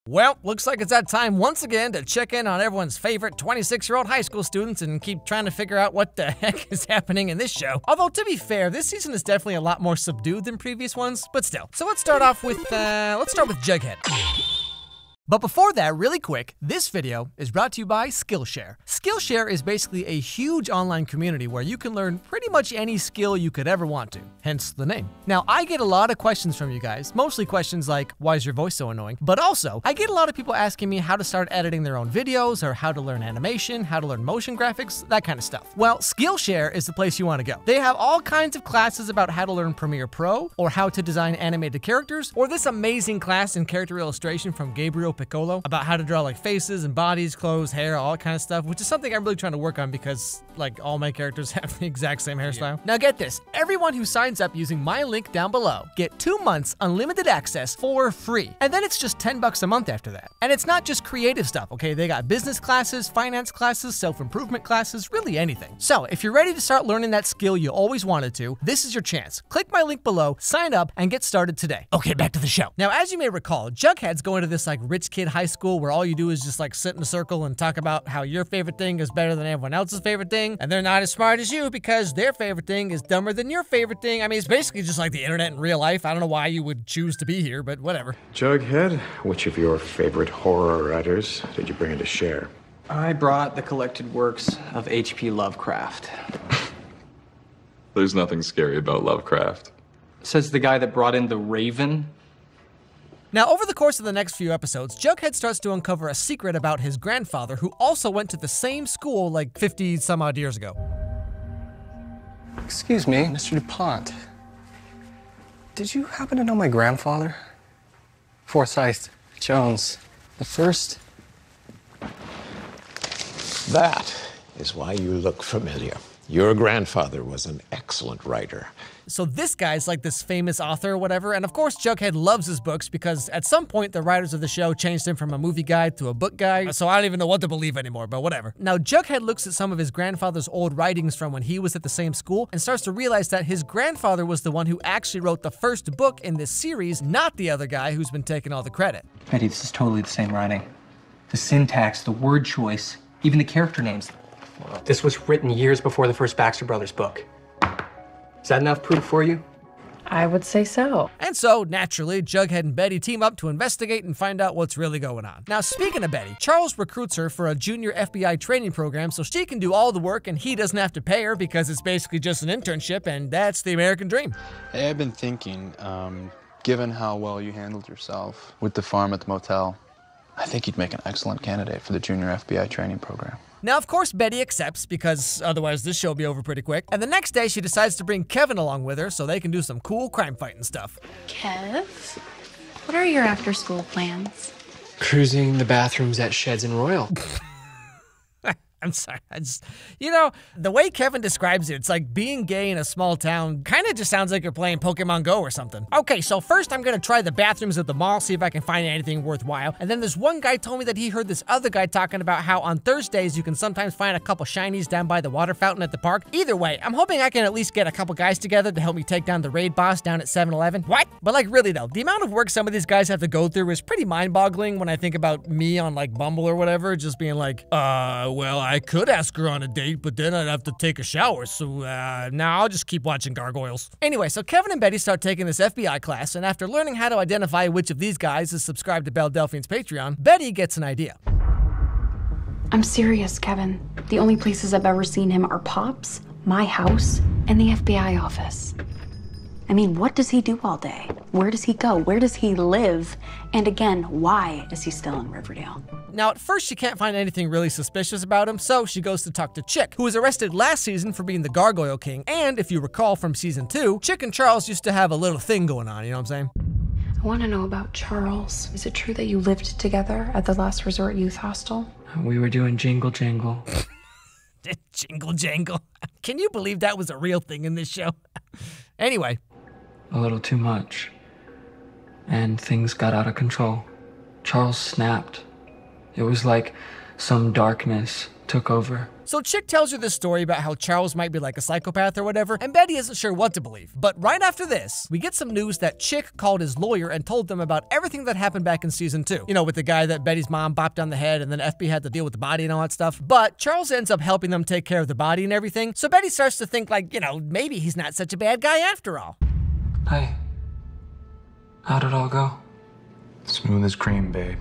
Well, looks like it's that time once again to check in on everyone's favorite 26-year-old high school students and keep trying to figure out what the heck is happening in this show. Although, to be fair, this season is definitely a lot more subdued than previous ones, but still. So let's start off with, Jughead. But before that, really quick, this video is brought to you by Skillshare. Skillshare is basically a huge online community where you can learn pretty much any skill you could ever want to, hence the name. Now, I get a lot of questions from you guys, mostly questions like, why is your voice so annoying? But also, I get a lot of people asking me how to start editing their own videos, or how to learn animation, how to learn motion graphics, that kind of stuff. Well, Skillshare is the place you want to go. They have all kinds of classes about how to learn Premiere Pro, or how to design animated characters, or this amazing class in character illustration from Gabriel Piccolo about how to draw like faces and bodies, clothes, hair, all that kind of stuff, which is something I'm really trying to work on because like all my characters have the exact same hairstyle. Yeah. Now get this, everyone who signs up using my link down below get 2 months unlimited access for free. And then it's just $10 a month after that. And it's not just creative stuff, okay? They got business classes, finance classes, self-improvement classes, really anything. So if you're ready to start learning that skill you always wanted to, this is your chance. Click my link below, sign up, and get started today. Okay, back to the show. Now, as you may recall, Jughead's going to this like rich kid high school where all you do is just like sit in a circle and talk about how your favorite thing is better than everyone else's favorite thing, and they're not as smart as you because their favorite thing is dumber than your favorite thing. I mean, it's basically just like the internet in real life. I don't know why you would choose to be here, but whatever. Jughead, which of your favorite horror writers did you bring in to share? I brought the collected works of H.P. Lovecraft. There's nothing scary about Lovecraft. Says the guy that brought in the Raven. Now, over the course of the next few episodes, Jughead starts to uncover a secret about his grandfather, who also went to the same school like 50 some odd years ago. Excuse me, Mr. DuPont. Did you happen to know my grandfather? Forsyth Jones the First? That is why you look familiar. Your grandfather was an excellent writer. So this guy's like this famous author or whatever, and of course Jughead loves his books because at some point the writers of the show changed him from a movie guy to a book guy, so I don't even know what to believe anymore, but whatever. Now Jughead looks at some of his grandfather's old writings from when he was at the same school and starts to realize that his grandfather was the one who actually wrote the first book in this series, not the other guy who's been taking all the credit. Betty, this is totally the same writing. The syntax, the word choice, even the character names. This was written years before the first Baxter Brothers book. Is that enough proof for you? I would say so. And so, naturally, Jughead and Betty team up to investigate and find out what's really going on. Now, speaking of Betty, Charles recruits her for a junior FBI training program so she can do all the work and he doesn't have to pay her because it's basically just an internship, and that's the American dream. Hey, I've been thinking, given how well you handled yourself with the farm at the motel, I think you'd make an excellent candidate for the junior FBI training program. Now, of course, Betty accepts because otherwise this show will be over pretty quick. And the next day, she decides to bring Kevin along with her so they can do some cool crime fighting stuff. Kev, what are your after-school plans? Cruising the bathrooms at Sheds and Royal. I'm sorry, you know, the way Kevin describes it, it's like being gay in a small town kind of just sounds like you're playing Pokemon Go or something. Okay, so first I'm gonna try the bathrooms at the mall, see if I can find anything worthwhile. And then this one guy told me that he heard this other guy talking about how on Thursdays you can sometimes find a couple shinies down by the water fountain at the park. Either way, I'm hoping I can at least get a couple guys together to help me take down the raid boss down at 7-Eleven. What? But like really though, the amount of work some of these guys have to go through is pretty mind-boggling when I think about me on like Bumble or whatever, just being like, well, I could ask her on a date, but then I'd have to take a shower, so now I'll just keep watching gargoyles. Anyway, so Kevin and Betty start taking this FBI class, and after learning how to identify which of these guys is subscribed to Belle Delphine's Patreon, Betty gets an idea. I'm serious, Kevin. The only places I've ever seen him are Pop's, my house, and the FBI office. I mean, what does he do all day? Where does he go? Where does he live? And again, why is he still in Riverdale? Now, at first, she can't find anything really suspicious about him, so she goes to talk to Chick, who was arrested last season for being the Gargoyle King. And if you recall from season 2, Chick and Charles used to have a little thing going on, you know what I'm saying? I want to know about Charles. Is it true that you lived together at the Last Resort Youth Hostel? We were doing jingle jangle. Jingle jangle. Can you believe that was a real thing in this show? Anyway. A little too much. And things got out of control. Charles snapped. It was like some darkness took over. So Chick tells her this story about how Charles might be like a psychopath or whatever, and Betty isn't sure what to believe. But right after this, we get some news that Chick called his lawyer and told them about everything that happened back in season 2. You know, with the guy that Betty's mom bopped on the head and then FB had to deal with the body and all that stuff. But Charles ends up helping them take care of the body and everything, so Betty starts to think like, you know, maybe he's not such a bad guy after all. Hey, how'd it all go? Smooth as cream, babe.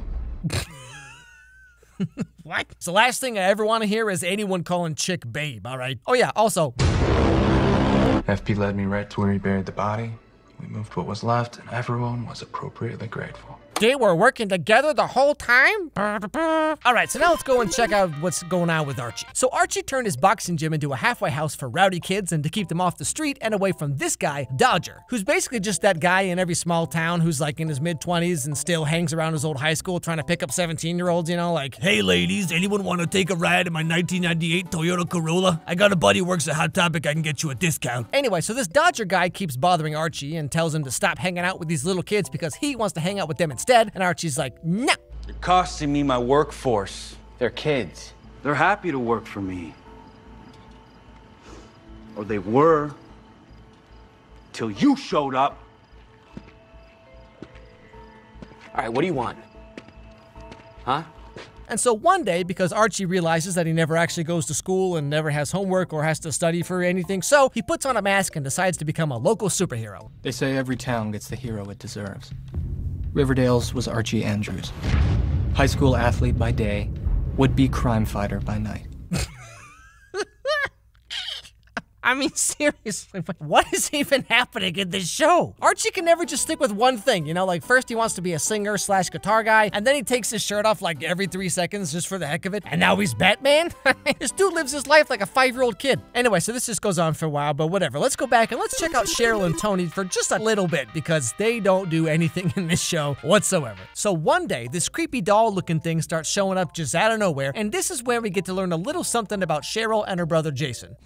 What? So last thing I ever want to hear is anyone calling Chick babe, all right? Oh yeah, also, FP led me right to where he buried the body. We moved what was left, and everyone was appropriately grateful. they were working together the whole time? All right, so now let's go and check out what's going on with Archie. So Archie turned his boxing gym into a halfway house for rowdy kids and to keep them off the street and away from this guy, Dodger, who's basically just that guy in every small town who's like in his mid-20s and still hangs around his old high school trying to pick up 17-year-olds, you know, like, hey ladies, anyone want to take a ride in my 1998 Toyota Corolla? I got a buddy who works at Hot Topic, I can get you a discount. Anyway, so this Dodger guy keeps bothering Archie and tells him to stop hanging out with these little kids because he wants to hang out with them instead, and Archie's like, no. You're costing me my workforce. They're kids. They're happy to work for me. Or they were. Till you showed up. All right, what do you want? Huh? And so one day, because Archie realizes that he never actually goes to school and never has homework or has to study for anything, so he puts on a mask and decides to become a local superhero. They say every town gets the hero it deserves. Riverdale's was Archie Andrews. High school athlete by day, would-be crime fighter by night. I mean, seriously, what is even happening in this show? Archie can never just stick with one thing, you know, like first he wants to be a singer/guitar guy, and then he takes his shirt off like every 3 seconds just for the heck of it, and now he's Batman? This dude lives his life like a 5-year-old kid. Anyway, so this just goes on for a while, but whatever. Let's go back and let's check out Cheryl and Tony for just a little bit, because they don't do anything in this show whatsoever. So one day, this creepy doll-looking thing starts showing up just out of nowhere, and this is where we get to learn a little something about Cheryl and her brother Jason.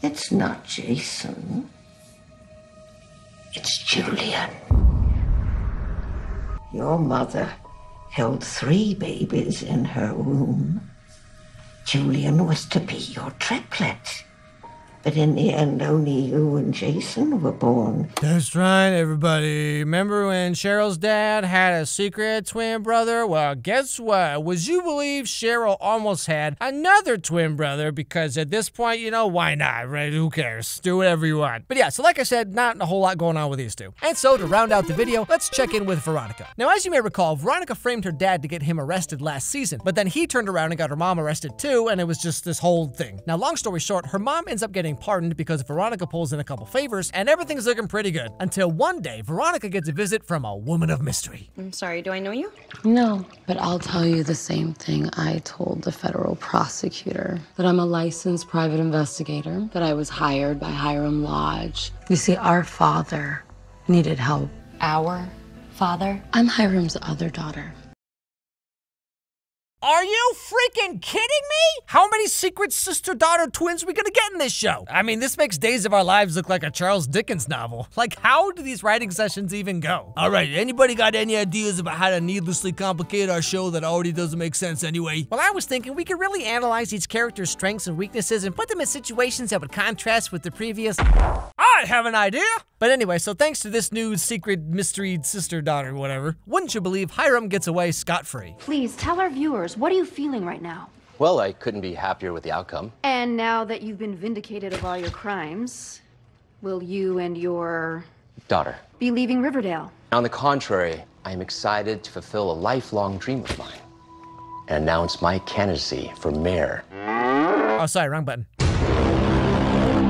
It's not Jason. It's Julian. Your mother held 3 babies in her womb. Julian was to be your triplet. But in the end, only you and Jason were born. That's right, everybody. Remember when Cheryl's dad had a secret twin brother? Well, guess what? Would you believe Cheryl almost had another twin brother? Because at this point, you know, why not, right? Who cares? Do whatever you want. But yeah, so like I said, not a whole lot going on with these two. And so to round out the video, let's check in with Veronica. Now, as you may recall, Veronica framed her dad to get him arrested last season, but then he turned around and got her mom arrested too, and it was just this whole thing. Now, long story short, her mom ends up getting pardoned because Veronica pulls in a couple favors, and everything's looking pretty good. Until one day, Veronica gets a visit from a woman of mystery. I'm sorry, do I know you? No, but I'll tell you the same thing I told the federal prosecutor, that I'm a licensed private investigator, that I was hired by Hiram Lodge. You see, our father needed help. Our father? I'm Hiram's other daughter. Are you freaking kidding me? How many secret sister-daughter twins are we gonna get in this show? I mean, this makes Days of Our Lives look like a Charles Dickens novel. Like, how do these writing sessions even go? All right, anybody got any ideas about how to needlessly complicate our show that already doesn't make sense anyway? Well, I was thinking we could really analyze each character's strengths and weaknesses and put them in situations that would contrast with the previous. I have an idea! But anyway, so thanks to this new secret mystery sister-daughter, whatever, wouldn't you believe Hiram gets away scot-free? Please tell our viewers, what are you feeling right now? Well, I couldn't be happier with the outcome. And now that you've been vindicated of all your crimes, will you and your daughter be leaving Riverdale? On the contrary, I am excited to fulfill a lifelong dream of mine and announce my candidacy for mayor. Oh, sorry, wrong button.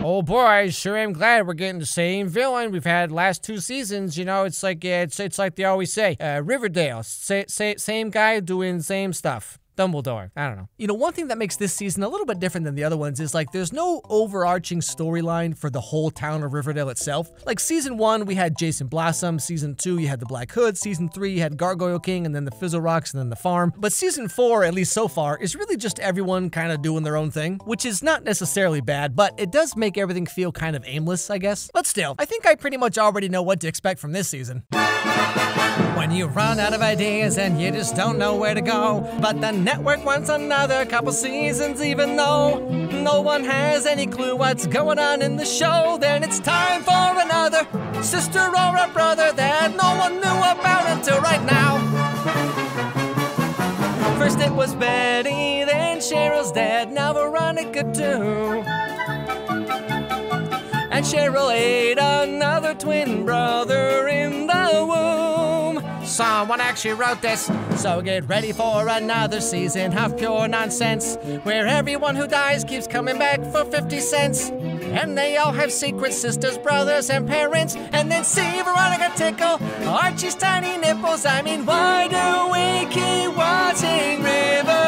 Oh boy, I sure am glad we're getting the same villain we've had last 2 seasons. You know, it's like it's like they always say, Riverdale, same guy doing same stuff. Dumbledore. I don't know. You know, one thing that makes this season a little bit different than the other ones is like there's no overarching storyline for the whole town of Riverdale itself. Like season 1, we had Jason Blossom. Season 2, you had the Black Hood. Season 3, you had Gargoyle King, and then the Fizzle Rocks, and then the farm. But season 4, at least so far, is really just everyone kind of doing their own thing, which is not necessarily bad, but it does make everything feel kind of aimless, I guess. But still, I think I pretty much already know what to expect from this season. When you run out of ideas and you just don't know where to go, but the network wants another couple seasons even though no one has any clue what's going on in the show, then it's time for another sister or a brother that no one knew about until right now. First it was Betty, then Cheryl's dead, now Veronica too. And Cheryl ate another twin brother in the womb. Someone actually wrote this, so get ready for another season of pure nonsense, where everyone who dies keeps coming back for 50 cents. And they all have secret sisters, brothers, and parents. And then see Veronica tickle Archie's tiny nipples. I mean, why do we keep watching Riverdale?